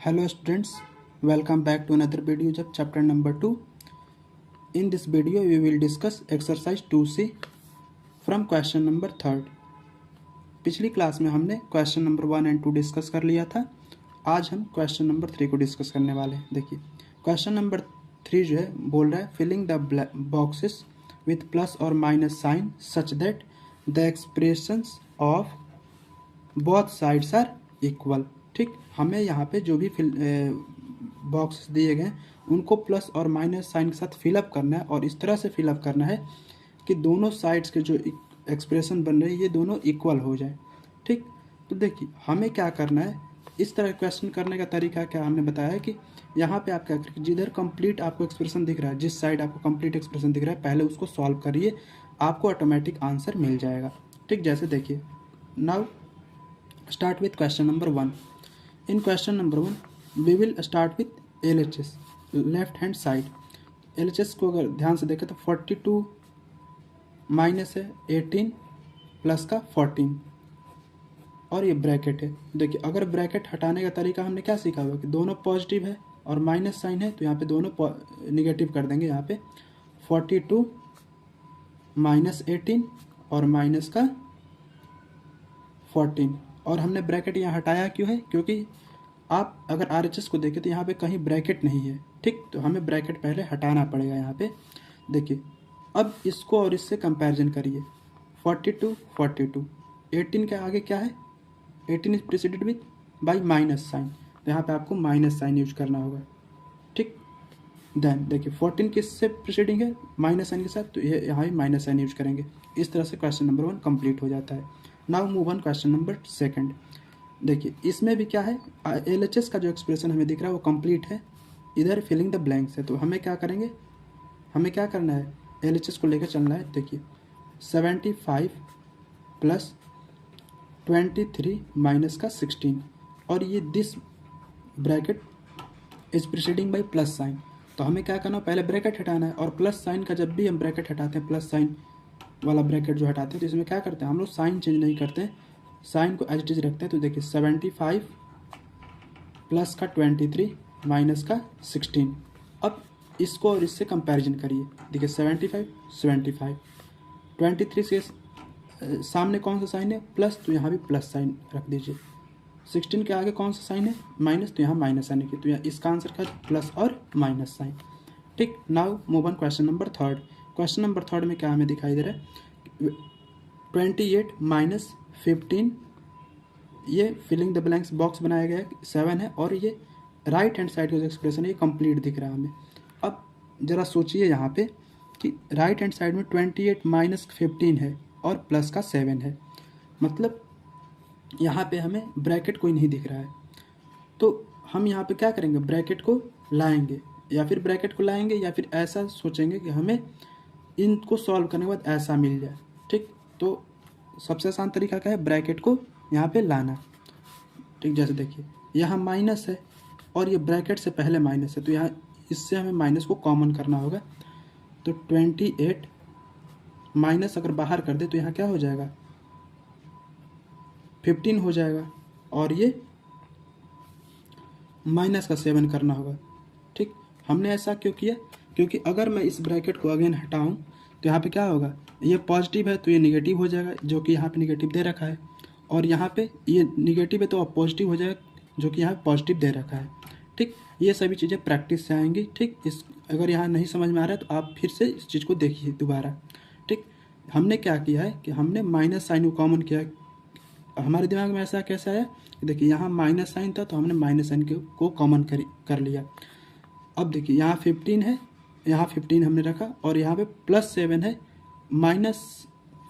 Hello students, welcome back to another video of chapter number 2. In this video we will discuss exercise 2C from question number 3rd. पिछली class में हमने question number 1 and 2 discuss कर लिया था। आज हम question number 3 को discuss करने वाले हैं। देखिए क्वेश्चन नंबर 3 जो है बोल रहा है filling the boxes with plus और minus sign such that the expressions of both sides are equal. ठीक, हमें यहाँ पे जो भी बॉक्स दिए गए उनको प्लस और माइनस साइन के साथ फिलअप करना है और इस तरह से फिलअप करना है कि दोनों साइड्स के जो एक्सप्रेशन बन रहे हैं ये दोनों इक्वल हो जाए। ठीक, तो देखिए हमें क्या करना है, इस तरह क्वेश्चन करने का तरीका क्या हमने बताया है कि यहाँ पे आप क्या करें, जिधर कंप्लीट आपको एक्सप्रेशन दिख रहा है, जिस साइड आपको कंप्लीट एक्सप्रेशन दिख रहा है पहले उसको सॉल्व करिए, आपको ऑटोमेटिक आंसर मिल जाएगा। ठीक, जैसे देखिए now start with question number 1. In question number 1 we will start with LHS, left hand side. LHS को अगर ध्यान से देखें तो 42 माइनस है 18 प्लस का 14 और ये ब्रैकेट है। देखिए अगर ब्रैकेट हटाने का तरीका हमने क्या सीखा हुआ कि दोनों पॉजिटिव है और माइनस साइन है तो यहाँ पे दोनों निगेटिव कर देंगे। यहाँ पे 42 माइनस 18 और माइनस का 14 और हमने ब्रैकेट यहाँ हटाया क्यों है, क्योंकि आप अगर RHS को देखें तो यहाँ पे कहीं ब्रैकेट नहीं है। ठीक, तो हमें ब्रैकेट पहले हटाना पड़ेगा। यहाँ पे देखिए अब इसको और इससे कंपैरिजन करिए। 42 42 18 के आगे क्या है, 18 is preceded with by minus sign, तो यहाँ पे आपको माइनस साइन यूज करना होगा। ठीक, देन देखिए 14 किससे प्रीसीडिंग है, माइनस साइन के साथ, तो ये यहाँ भी माइनस साइन यूज करेंगे। इस तरह से क्वेश्चन नंबर 1 कंप्लीट हो जाता है। Now move on question number 2। देखिए इसमें भी क्या है, LHS का जो एक्सप्रेशन हमें दिख रहा है वो कंप्लीट है, इधर फिलिंग द ब्लैंक्स है। तो हमें क्या करेंगे, हमें क्या करना है, LHS को लेकर चलना है। देखिए 75 प्लस 23 माइनस का 16 और ये this bracket is preceding by plus sign, तो हमें क्या करना है, पहले ब्रैकेट हटाना है। और प्लस साइन का जब भी हम ब्रैकेट हटाते हैं, प्लस साइन वाला ब्रैकेट जो हटाते हैं तो इसमें क्या करते हैं हम लोग, साइन चेंज नहीं करते हैं, साइन को एज इट इज रखते हैं। तो देखिए 75 प्लस का 23 माइनस का 16। अब इसको और इससे कंपैरिजन करिए। देखिए 75 75 23 के सामने कौन सा साइन है, प्लस, तो यहाँ भी प्लस साइन रख दीजिए। 16 के आगे कौन सा साइन है, माइनस, तो यहाँ माइनस साइन है, तो यहाँ इसका आंसर क्या है, प्लस और माइनस साइन। ठीक, now move on question number 3। Question number 3 में क्या हमें दिखाई दे रहा है, 28 माइनस 15, ये फिलिंग द ब्लैंक्स बॉक्स बनाया गया है 7 है और ये राइट हैंड साइड का जो एक्सप्रेशन है ये कंप्लीट दिख रहा है हमें। अब जरा सोचिए यहाँ पे कि राइट हैंड साइड में 28 माइनस 15 है और प्लस का 7 है, मतलब यहाँ पे हमें ब्रैकेट कोई नहीं दिख रहा है। तो हम यहाँ पे क्या करेंगे, ब्रैकेट को लाएंगे, या फिर ब्रैकेट को लाएंगे या फिर ऐसा सोचेंगे कि हमें इनको सॉल्व करने के बाद ऐसा मिल जाए। ठीक, तो सबसे आसान तरीका क्या है, ब्रैकेट को यहाँ पे लाना। ठीक, जैसे देखिए यहाँ माइनस है और ये ब्रैकेट से पहले माइनस है, तो यहाँ इससे हमें माइनस को कॉमन करना होगा। तो 28 माइनस अगर बाहर कर दे तो यहाँ क्या हो जाएगा, 15 हो जाएगा और ये माइनस का 7 करना होगा। ठीक, हमने ऐसा क्यों किया, क्योंकि अगर मैं इस ब्रैकेट को अगेन हटाऊं तो यहाँ पे क्या होगा, ये पॉजिटिव है तो ये निगेटिव हो जाएगा, जो कि यहाँ पे निगेटिव दे रखा है, और यहाँ पे ये निगेटिव है तो अब पॉजिटिव हो जाएगा, जो कि यहाँ पॉजिटिव दे रखा है। ठीक, ये सभी चीज़ें प्रैक्टिस से आएंगी। ठीक, इस अगर यहाँ नहीं समझ में आ रहा है तो आप फिर से इस चीज़ को देखिए दोबारा। ठीक, हमने क्या किया है कि हमने माइनस साइन को कॉमन किया। हमारे दिमाग में ऐसा कैसा आया, देखिए यहाँ माइनस साइन था तो हमने माइनस साइन को कॉमन कर लिया। अब देखिए यहाँ 15 है, यहाँ 15 हमने रखा और यहाँ पे प्लस 7 है, माइनस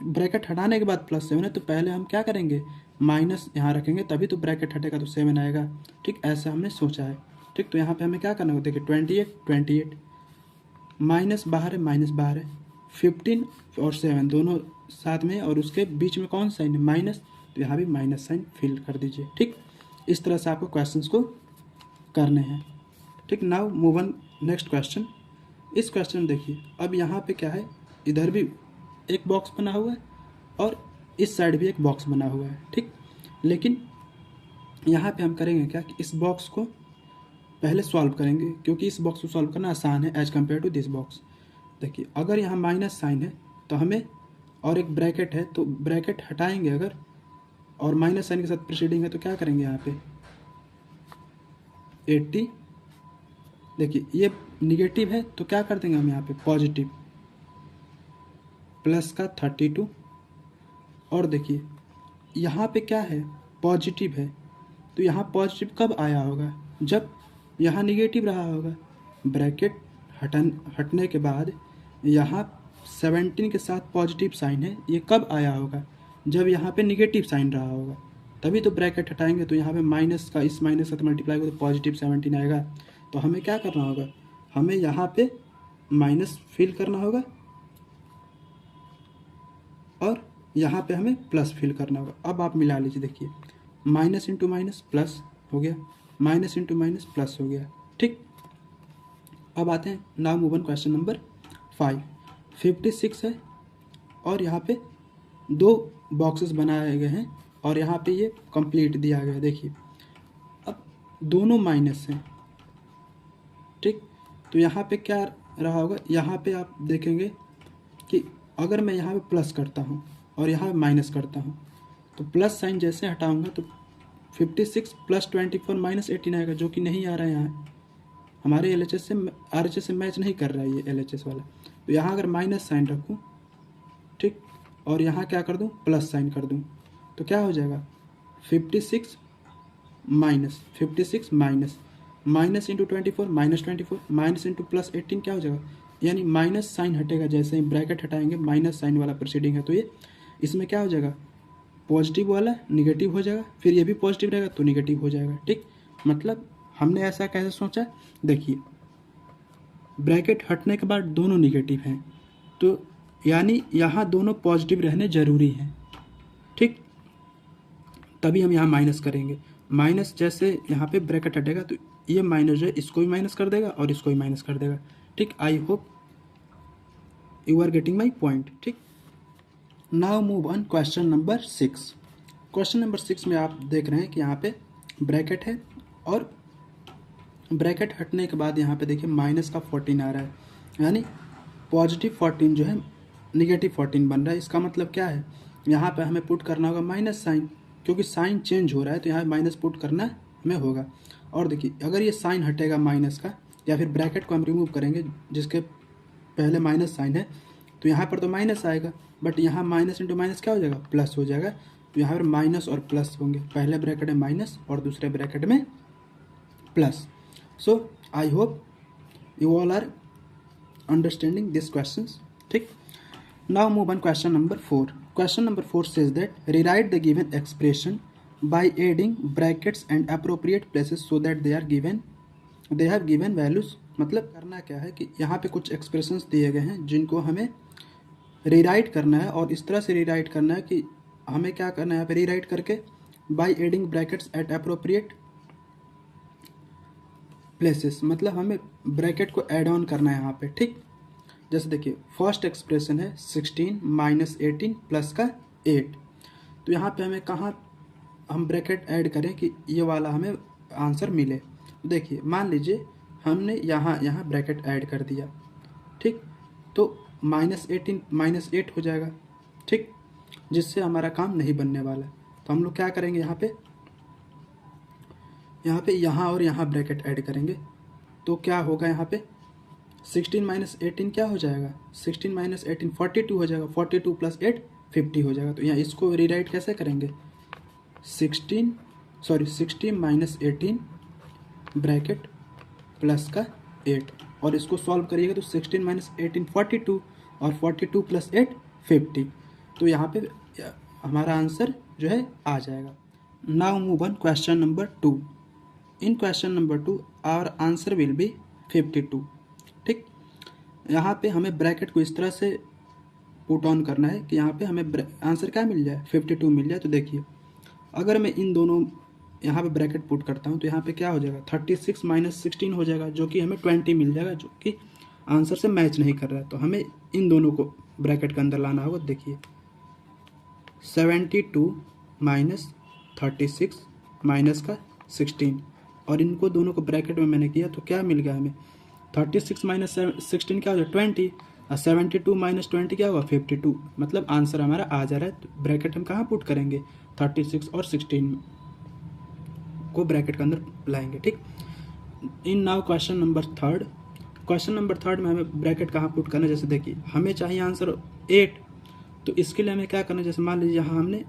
ब्रैकेट हटाने के बाद प्लस 7 है, तो पहले हम क्या करेंगे, माइनस यहाँ रखेंगे तभी तो ब्रैकेट हटेगा तो 7 आएगा। ठीक, ऐसा हमने सोचा है। ठीक, तो यहाँ पे हमें क्या करना होगा, देखिए 28 माइनस बाहर है, माइनस बाहर है, 15 और 7 दोनों साथ में और उसके बीच में कौन सा साइन है, माइनस, तो यहाँ भी माइनस साइन फिल कर दीजिए। ठीक, इस तरह से आपको क्वेश्चंस को करने हैं। ठीक, now move on next question. इस क्वेश्चन देखिए अब यहाँ पे क्या है, इधर भी एक बॉक्स बना हुआ है और इस साइड भी एक बॉक्स बना हुआ है। ठीक, लेकिन यहाँ पे हम करेंगे क्या कि इस बॉक्स को पहले सॉल्व करेंगे, क्योंकि इस बॉक्स को सॉल्व करना आसान है as compare to this box. देखिए अगर यहाँ माइनस साइन है तो हमें, और एक ब्रैकेट है तो ब्रैकेट हटाएंगे अगर, और माइनस साइन के साथ प्रीसीडिंग है तो क्या करेंगे यहाँ पे 80। देखिए ये निगेटिव है तो क्या कर देंगे हम यहाँ पे पॉजिटिव, प्लस का 32। और देखिए यहाँ पे क्या है पॉजिटिव है, तो यहाँ पॉजिटिव कब आया होगा, जब यहाँ निगेटिव रहा होगा। ब्रैकेट हटने के बाद यहाँ 17 के साथ पॉजिटिव साइन है, ये कब आया होगा, जब यहाँ पे निगेटिव साइन रहा होगा, तभी तो ब्रैकेट हटाएंगे। तो यहाँ पे माइनस का इस माइनस का मल्टीप्लाई होगा तो पॉजिटिव 17 आएगा। तो हमें क्या करना होगा, हमें यहाँ पे माइनस फिल करना होगा और यहाँ पे हमें प्लस फिल करना होगा। अब आप मिला लीजिए, देखिए माइनस इंटू माइनस प्लस हो गया, माइनस इंटू माइनस प्लस हो गया, ठीक। अब आते हैं now move on question number 5। 56 है और यहाँ पे 2 बॉक्सेस बनाए गए हैं और यहाँ पे ये कंप्लीट दिया गया है। देखिए अब दोनों माइनस हैं, ठीक। तो यहाँ पे क्या रहा होगा, यहाँ पे आप देखेंगे कि अगर मैं यहाँ पे प्लस करता हूँ और यहाँ माइनस करता हूँ तो प्लस साइन जैसे हटाऊंगा तो 56 प्लस 24 माइनस 18 आएगा, जो कि नहीं आ रहा है यहाँ हमारे LHS से RHS से मैच नहीं कर रहा है ये LHS वाला। तो यहाँ अगर माइनस साइन रखूँ, ठीक, और यहाँ क्या कर दूँ प्लस साइन कर दूँ तो क्या हो जाएगा 56 minus minus into 24 minus 24 minus into plus 18 क्या हो जाएगा, यानी माइनस साइन हटेगा, जैसे ही ब्रैकेट हटाएंगे माइनस साइन वाला प्रोसीडिंग है तो ये इसमें क्या हो जाएगा पॉजिटिव वाला निगेटिव हो जाएगा, फिर ये भी पॉजिटिव रहेगा तो निगेटिव हो जाएगा, ठीक। मतलब हमने ऐसा कैसे सोचा, देखिए ब्रैकेट हटने के बाद दोनों निगेटिव हैं तो यानी यहाँ दोनों पॉजिटिव रहने ज़रूरी हैं, ठीक, तभी हम यहाँ माइनस करेंगे। माइनस जैसे यहाँ पे ब्रैकेट हटेगा तो ये माइनस जो है इसको भी माइनस कर देगा और इसको भी माइनस कर देगा, ठीक। I hope you are getting my point, ठीक। Now move on question number 6। Question number 6 में आप देख रहे हैं कि यहाँ पे ब्रैकेट है और ब्रैकेट हटने के बाद यहाँ पे देखिए माइनस का 14 आ रहा है, यानी पॉजिटिव 14 जो है निगेटिव 14 बन रहा है। इसका मतलब क्या है, यहाँ पे हमें पुट करना होगा माइनस साइन, क्योंकि साइन चेंज हो रहा है तो यहाँ माइनस पुट करना हमें होगा। और देखिए अगर ये साइन हटेगा माइनस का, या फिर ब्रैकेट को हम रिमूव करेंगे जिसके पहले माइनस साइन है तो यहाँ पर तो माइनस आएगा, बट यहाँ माइनस इंटू माइनस क्या हो जाएगा प्लस हो जाएगा। तो यहाँ पर माइनस और प्लस होंगे, पहले ब्रैकेट में माइनस और दूसरे ब्रैकेट में plus. So I hope you all are understanding these questions, ठीक। Now move on question number 4. Question number 4 says that rewrite the given expression by adding brackets and appropriate places so that they have given values। मतलब करना क्या है कि यहाँ पे कुछ expressions दिए गए हैं जिनको हमें रीराइट करना है, और इस तरह से रीराइट करना है कि हमें क्या करना है यहाँ पे रीराइट करके by adding brackets eight appropriate places, मतलब हमें ब्रैकेट को ऐड ऑन करना है यहाँ पे, ठीक। जैसे देखिए फर्स्ट एक्सप्रेशन है 16 माइनस 18 प्लस का 8, तो यहाँ पे हमें कहाँ हम ब्रैकेट ऐड करें कि ये वाला हमें आंसर मिले। तो देखिए मान लीजिए हमने यहाँ ब्रैकेट ऐड कर दिया, ठीक, तो माइनस 18 माइनस 8 हो जाएगा, ठीक, जिससे हमारा काम नहीं बनने वाला। तो हम लोग क्या करेंगे यहाँ पे यहाँ और यहाँ ब्रैकेट ऐड करेंगे तो क्या होगा, यहाँ पे 16 माइनस 18 क्या हो जाएगा 16 माइनस 18 42 हो जाएगा, 42 प्लस 8 50 हो जाएगा। तो यहाँ इसको रीराइट कैसे करेंगे 16 माइनस 18 ब्रैकेट प्लस का 8, और इसको सॉल्व करिएगा तो 16 माइनस 18 42 और 42 प्लस 8 50। तो यहाँ पे हमारा आंसर जो है आ जाएगा। Now move on question number 2। In question number 2 our answer will be 52, ठीक। यहाँ पे हमें ब्रैकेट को इस तरह से पुट ऑन करना है कि यहाँ पे हमें आंसर क्या मिल जाए 52 मिल जाए। तो देखिए अगर मैं इन दोनों यहाँ पे ब्रैकेट पुट करता हूँ तो यहाँ पे क्या हो जाएगा 36 माइनस 16 हो जाएगा, जो कि हमें 20 मिल जाएगा, जो कि आंसर से मैच नहीं कर रहा है। तो हमें इन दोनों को ब्रैकेट के अंदर लाना होगा। देखिए 72 माइनस 36 माइनस का 16 और इनको दोनों को ब्रैकेट में मैंने किया तो क्या मिल गया हमें, 36 माइनस 16 क्या हो जाएगा 20, और 72 माइनस 20 क्या होगा 52। मतलब आंसर हमारा आ जा रहा है। तो ब्रैकेट हम कहाँ पुट करेंगे, 36 और 16 को ब्रैकेट के अंदर लाएंगे। ठीक, in now question number third. Question number third में हमें ब्रैकेट कहाँ पुट करना है, जैसे देखिए हमें चाहिए आंसर 8, तो इसके लिए हमें क्या करना है, जैसे मान लीजिए यहाँ हमने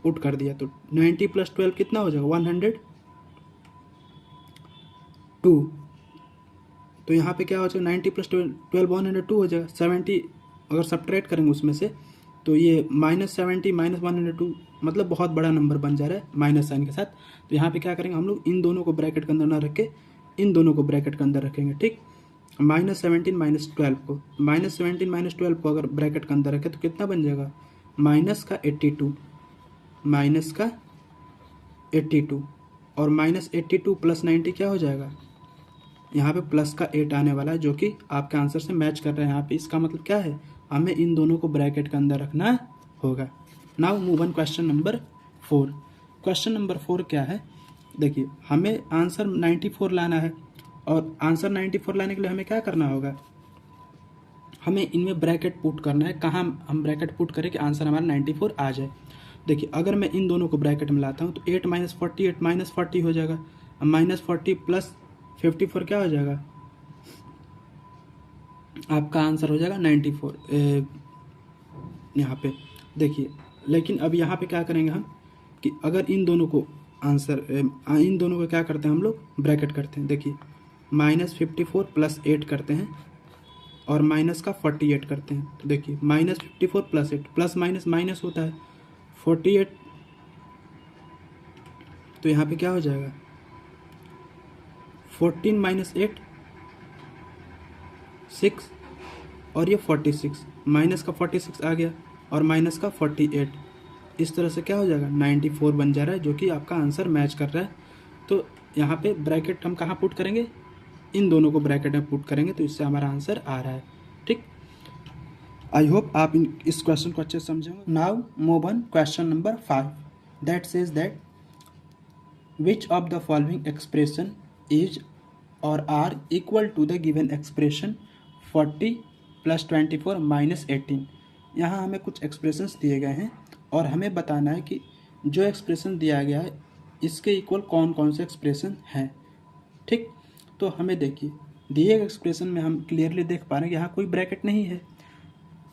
पुट कर दिया तो 90 + 12 कितना हो जाएगा 102। तो यहाँ पे क्या हो जाएगा 90 + 12 102 हो जाएगा। 70 अगर सब्ट्रैक्ट करेंगे उसमें से तो ये -70 -102 मतलब बहुत बड़ा नंबर बन जा रहा है माइनस साइन के साथ। तो यहाँ पे क्या करेंगे हम लोग, इन दोनों को ब्रैकेट के अंदर ना रख के इन दोनों को ब्रैकेट के अंदर रखेंगे। ठीक, -17 -12 को -17 -12 को अगर ब्रैकेट के अंदर रखें तो कितना बन जाएगा, -82 और -82 + 90 क्या हो जाएगा, यहाँ पे प्लस का 8 आने वाला है जो कि आपके आंसर से मैच कर रहे हैं। यहाँ पे इसका मतलब क्या है, हमें इन दोनों को ब्रैकेट के अंदर रखना होगा। Now move on question number 4। Question number 4 क्या है, देखिए हमें आंसर 94 लाना है और आंसर 94 लाने के लिए हमें क्या करना होगा, हमें इनमें ब्रैकेट पुट करना है। कहाँ हम ब्रैकेट पुट करें कि आंसर हमारा 94 आ जाए। देखिए अगर मैं इन दोनों को ब्रैकेट में लाता हूँ तो 8 - 48 -40 हो जाएगा, -40 + 54 क्या हो जाएगा, आपका आंसर हो जाएगा 94 यहाँ पे। देखिए लेकिन अब यहाँ पे क्या करेंगे हम कि अगर इन दोनों को इन दोनों को क्या करते हैं हम लोग ब्रैकेट करते हैं। देखिए -54 + 8 करते हैं और माइनस का 48 करते हैं। तो देखिए -54 + 8 प्लस माइनस माइनस होता है 48, तो यहाँ पे क्या हो जाएगा 14 - 8 6 और ये 46, माइनस का 46 आ गया और माइनस का 48, इस तरह से क्या हो जाएगा 94 बन जा रहा है जो कि आपका आंसर मैच कर रहा है। तो यहाँ पे ब्रैकेट हम कहाँ पुट करेंगे, इन दोनों को ब्रैकेट में पुट करेंगे तो इससे हमारा आंसर आ रहा है। ठीक, आई होप आप इस क्वेश्चन को अच्छे से समझेंगे। Now move on question number 5 that says that which of the following expression is और are equal to the given expression 40 + 24 - 18। यहाँ हमें कुछ एक्सप्रेशंस दिए गए हैं और हमें बताना है कि जो एक्सप्रेशन दिया गया है इसके इक्वल कौन कौन से एक्सप्रेशन हैं। ठीक, तो हमें देखिए दिए गए एक्सप्रेशन में हम क्लियरली देख पा रहे हैं कि यहाँ कोई ब्रैकेट नहीं है,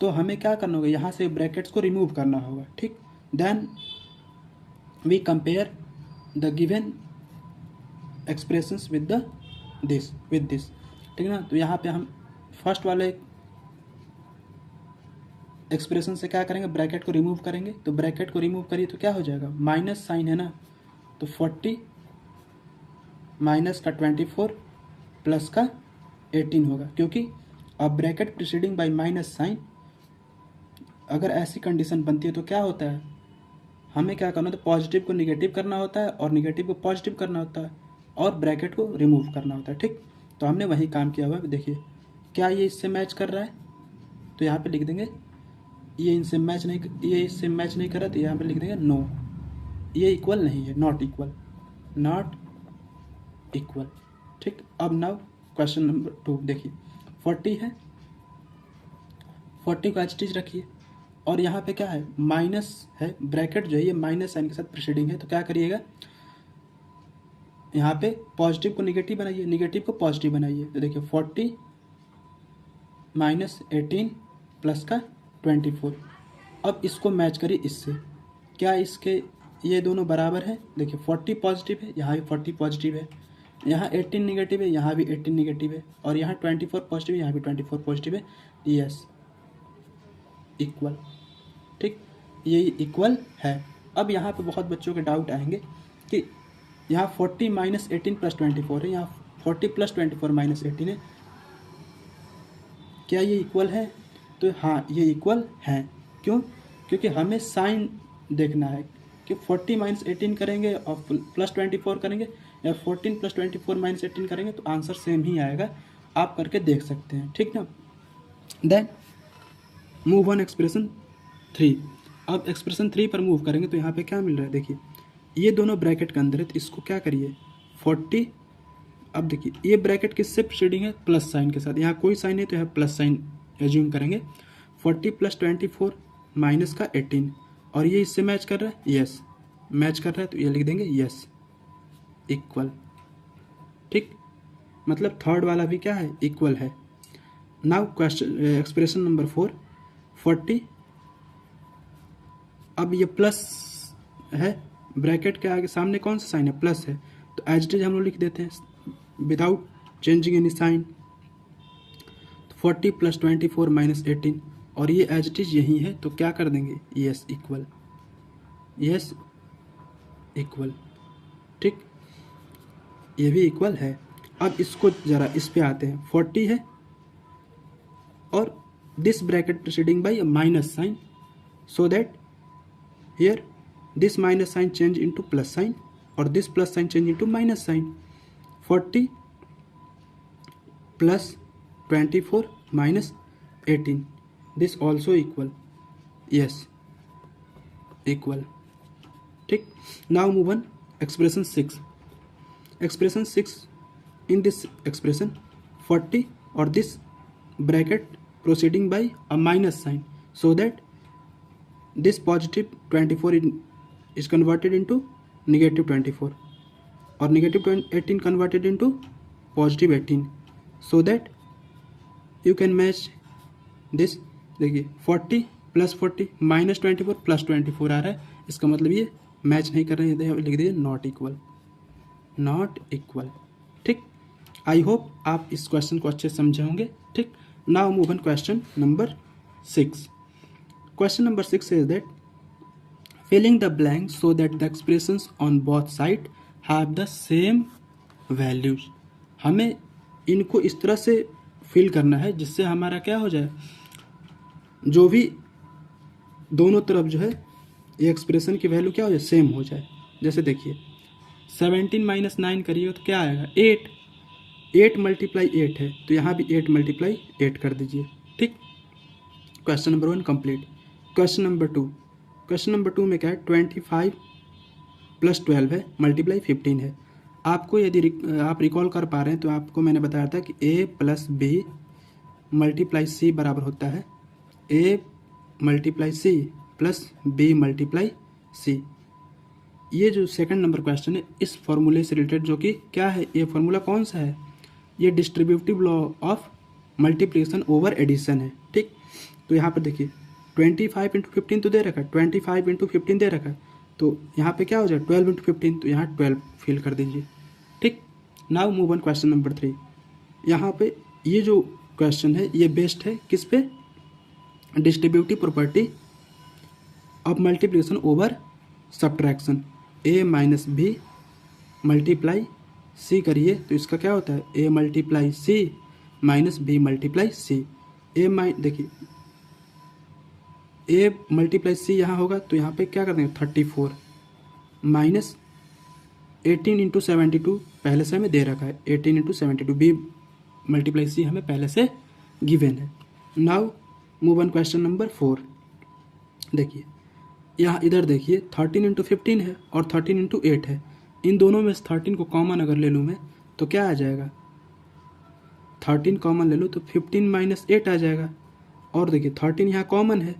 तो हमें क्या करना होगा, यहाँ से ब्रैकेट्स को रिमूव करना होगा। ठीक, then we compare the given expressions with this. ठीक है ना, तो यहाँ पे हम फर्स्ट वाले एक्सप्रेशन से क्या करेंगे, ब्रैकेट को रिमूव करेंगे। तो ब्रैकेट को रिमूव करिए तो क्या हो जाएगा, माइनस साइन है ना, तो 40 माइनस का 24 प्लस का 18 होगा, क्योंकि अब bracket preceding by minus sign, अगर ऐसी कंडीशन बनती है तो क्या होता है, हमें क्या करना होता है, पॉजिटिव को निगेटिव करना होता है और निगेटिव को पॉजिटिव करना होता है और ब्रैकेट को रिमूव करना होता है। ठीक, तो हमने वही काम किया हुआ है। देखिए क्या ये इससे मैच कर रहा है, तो यहाँ पे लिख देंगे ये इससे मैच नहीं कर रहा, तो यहाँ पे लिख देंगे नो, ये इक्वल नहीं है, नॉट इक्वल। ठीक, अब नाउ क्वेश्चन नंबर 2 देखिए 40 है, 40 को एज चीज रखिए और यहाँ पे क्या है माइनस है, ब्रैकेट जो है ये माइनस साइन के साथ प्रीसीडिंग है, तो क्या करिएगा यहाँ पे पॉजिटिव को निगेटिव बनाइए, निगेटिव को पॉजिटिव बनाइए। तो देखिए 40 - 18 प्लस का 24, अब इसको मैच करिए इससे, क्या इसके ये दोनों बराबर है, देखिए 40 पॉजिटिव है, यहाँ भी 40 पॉजिटिव है, यहाँ 18 निगेटिव है, यहाँ भी 18 निगेटिव है और यहाँ 24 पॉजिटिव है, यहाँ भी 24 पॉजिटिव है, यस इक्वल। ठीक, ये इक्वल है। अब यहाँ पे बहुत बच्चों के डाउट आएंगे कि यहाँ 40 - 18 + 24 है, यहाँ 40 + 24 - 18 है, क्या ये इक्वल है, तो हाँ ये इक्वल है। क्यों, क्योंकि हमें साइन देखना है कि 40 - 18 करेंगे और +24 करेंगे या 14 + 24 - 18 करेंगे तो आंसर सेम ही आएगा, आप करके देख सकते हैं। ठीक ना, देन मूव ऑन एक्सप्रेशन 3। अब एक्सप्रेशन 3 पर मूव करेंगे तो यहाँ पे क्या मिल रहा है, देखिए ये दोनों ब्रैकेट के अंदर है, तो इसको क्या करिए 40, अब देखिए ये ब्रैकेट किससे प्रीसीडिंग है, प्लस साइन के साथ, यहाँ कोई साइन है तो यहाँ प्लस साइन एज्यूम करेंगे। 40 + 24 माइनस का 18, और ये इससे मैच कर रहा है, यस मैच कर रहा है, तो ये लिख देंगे यस इक्वल। ठीक, मतलब थर्ड वाला भी क्या है, इक्वल है। नाउ क्वेश्चन एक्सप्रेशन नंबर 4, 40, अब ये प्लस है, ब्रैकेट के आगे सामने कौन सा साइन है, प्लस है, तो एज इट इज हम लोग लिख देते हैं विदाउट चेंजिंग एनी साइन। 40 + 24 - 18, और ये एज इट इज यही है, तो क्या कर देंगे, यस इक्वल, यस इक्वल। ठीक, ये भी इक्वल है। अब इसको जरा इस पे आते हैं, 40 है और this bracket preceding by a minus sign, so that here this minus sign change into plus sign और this plus sign change into minus sign. 40 + 24 - 18, this also equal, yes equal. ठीक, now move on expression 6। Expression 6, in this expression 40 और this bracket proceeding by a minus sign, so that this positive 24 is converted into negative 24 और negative 18 converted into positive 18, so that you can match this। देखिए 40 + 40 - 24 + 24 आ रहा है, इसका मतलब ये match नहीं कर रहे हैं, लिख दीजिए नॉट इक्वल, नॉट इक्वल। ठीक, आई होप आप इस क्वेश्चन को अच्छे समझे होंगे। ठीक, now move on question number 6। Question number 6 is that filling the blank so that the expressions on both side have the same values. हमें इनको इस तरह से फिल करना है जिससे हमारा क्या हो जाए, जो भी दोनों तरफ जो है ये एक्सप्रेशन की वैल्यू क्या हो जाए, सेम हो जाए। जैसे देखिए 17 - 9 करिएगा तो क्या आएगा, 8 × 8 है, तो यहाँ भी 8 × 8 कर दीजिए। ठीक, question number 1 complete. Question number 2, question number 2 में क्या है, 25 + 12 है, × 15 है। आपको यदि आप रिकॉल कर पा रहे हैं तो आपको मैंने बताया था कि a + b × c बराबर होता है a × c + b × c। ये जो सेकंड नंबर क्वेश्चन है इस फॉर्मूले से रिलेटेड, जो कि क्या है, ये फॉर्मूला कौन सा है, ये distributive law of multiplication over addition है। ठीक, तो यहाँ पर देखिए 25 × 15 तो दे रखा है, 25 × 15 दे रखा है, तो यहाँ पे क्या हो जाए 12 × 15, तो यहाँ 12 फिल कर दीजिए। ठीक, now move on question number 3। यहाँ पे ये जो क्वेश्चन है ये बेस्ड है किस पे, distributive property of multiplication over subtraction. a - b × c करिए तो इसका क्या होता है, a × c - b × c। देखिए a × c यहाँ होगा तो यहाँ पे क्या कर देंगे 34 माइनस 18 × 72 पहले से हमें दे रखा है, 18 × 72, b × c हमें पहले से गिवन है। Now move on question number 4। देखिए यहाँ इधर देखिए 13 × 15 है और 13 × 8 है, इन दोनों में से 13 को कॉमन अगर ले लूँ मैं तो क्या आ जाएगा, 13 कॉमन ले लूँ तो 15 - 8 आ जाएगा, और देखिए 13 यहाँ कॉमन है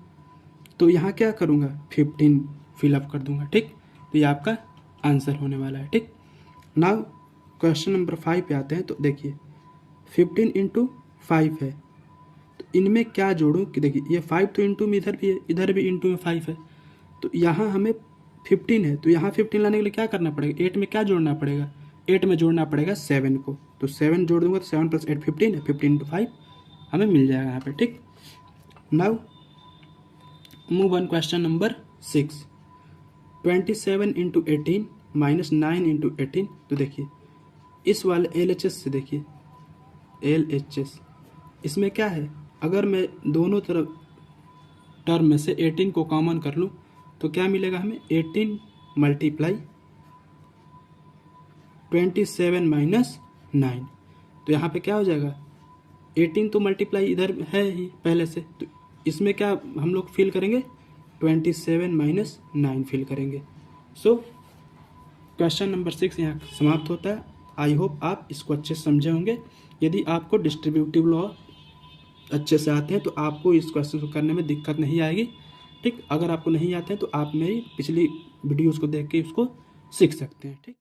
तो यहाँ क्या करूँगा 15 फिलअप कर दूँगा। ठीक, तो ये आपका आंसर होने वाला है। ठीक, नाउ क्वेश्चन नंबर 5 पे आते हैं। तो देखिए 15 × 5 है, तो इनमें क्या जोड़ूँ कि देखिए ये 5 तो इंटू में इधर भी है, इधर भी इंटू में 5 है, तो यहाँ हमें 15 है, तो यहाँ 15 लाने के लिए क्या करना पड़ेगा, 8 में क्या जोड़ना पड़ेगा, 8 में जोड़ना पड़ेगा 7 को, तो 7 जोड़ दूंगा तो 7 + 8 15 है, 15 × 5 हमें मिल जाएगा यहाँ पे। ठीक, now move on question number 6। 27 × 18 - 9 × 18, तो देखिए इस वाले LHS से देखिए LHS, इसमें क्या है, अगर मैं दोनों तरफ टर्म में से 18 को कॉमन कर लूँ तो क्या मिलेगा हमें, 18 × 27 - 9, तो यहाँ पे क्या हो जाएगा, 18 तो मल्टीप्लाई इधर है ही पहले से, तो इसमें क्या हम लोग फिल करेंगे 27 - 9 फिल करेंगे। सो क्वेश्चन नंबर 6 यहाँ समाप्त होता है। आई होप आप इसको अच्छे से समझे होंगे। यदि आपको डिस्ट्रीब्यूटिव लॉ अच्छे से आते हैं तो आपको इस क्वेश्चन को करने में दिक्कत नहीं आएगी। ठीक, अगर आपको नहीं आते हैं तो आप मेरी पिछली वीडियोज़ को देख के उसको सीख सकते हैं। ठीक।